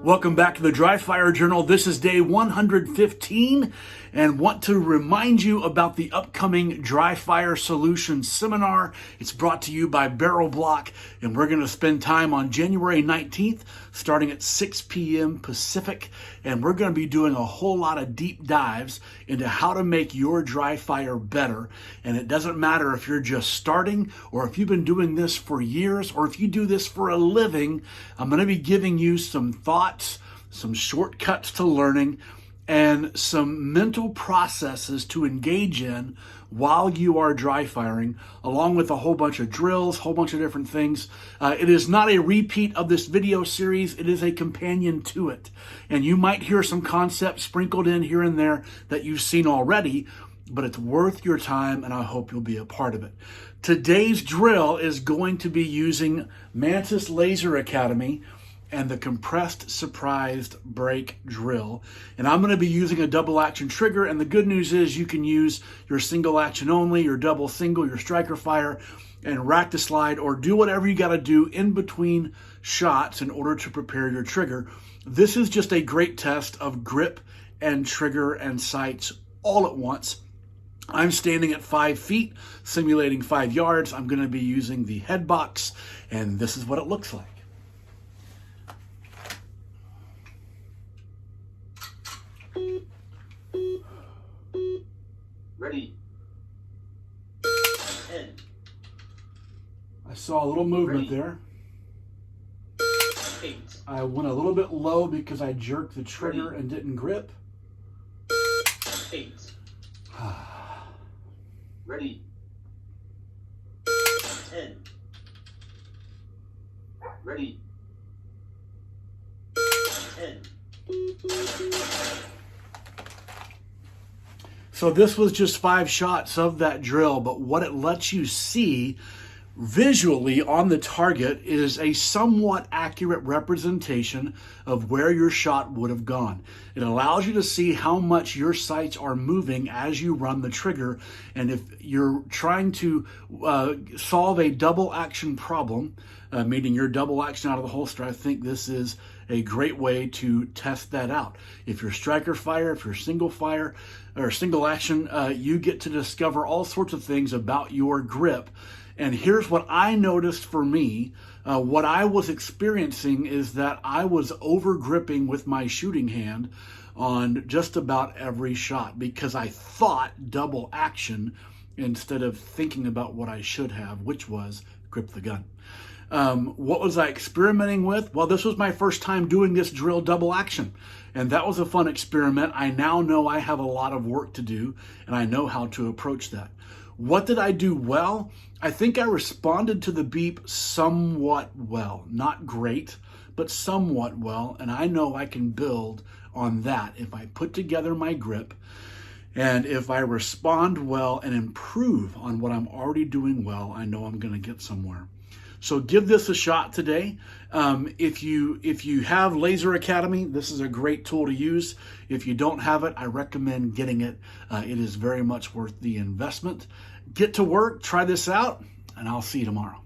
Welcome back to the Dry Fire Journal. This is day 115 and want to remind you about the upcoming Dry Fire Solutions Seminar. It's brought to you by Barrel Block, and we're going to spend time on January 19th starting at 6 p.m. Pacific, and we're going to be doing a whole lot of deep dives into how to make your dry fire better. And it doesn't matter if you're just starting or if you've been doing this for years or if you do this for a living. I'm going to be giving you some thoughts, some shortcuts to learning, and some mental processes to engage in while you are dry firing, along with a whole bunch of drills, whole bunch of different things. It is not a repeat of this video series. It is a companion to it. And you might hear some concepts sprinkled in here and there that you've seen already, but it's worth your time, and I hope you'll be a part of it. Today's drill is going to be using Mantis Laser Academy and the compressed surprised break drill. And I'm going to be using a double action trigger, and the good news is you can use your single action only, your double single, your striker fire, and rack to slide, or do whatever you got to do in between shots in order to prepare your trigger. This is just a great test of grip and trigger and sights all at once. I'm standing at 5 feet, simulating 5 yards. I'm going to be using the head box, and this is what it looks like. Ready. 10. I saw a little movement Ready. there. 8. I went a little bit low because I jerked the trigger Ready. and didn't grip. 8. Ready. 10. Ready. 10. So this was just 5 shots of that drill, but what it lets you see visually on the target is a somewhat accurate representation of where your shot would have gone. It allows you to see how much your sights are moving as you run the trigger. And if you're trying to solve a double action problem, meaning your double action out of the holster, I think this is a great way to test that out. If you're striker fire, if you're single fire or single action, you get to discover all sorts of things about your grip. And here's what I noticed for me. What I was experiencing is that I was over gripping with my shooting hand on just about every shot because I thought double action instead of thinking about what I should have, which was grip the gun. What was I experimenting with? Well, this was my first time doing this drill double action, and that was a fun experiment. I now know I have a lot of work to do, and I know how to approach that. What did I do well? I think I responded to the beep somewhat well. Not great, but somewhat well, and I know I can build on that if I put together my grip and if I respond well and improve on what I'm already doing well. I know I'm going to get somewhere. So give this a shot today. If you have Laser Academy, this is a great tool to use. If you don't have it, I recommend getting it. It is very much worth the investment. Get to work, try this out, and I'll see you tomorrow.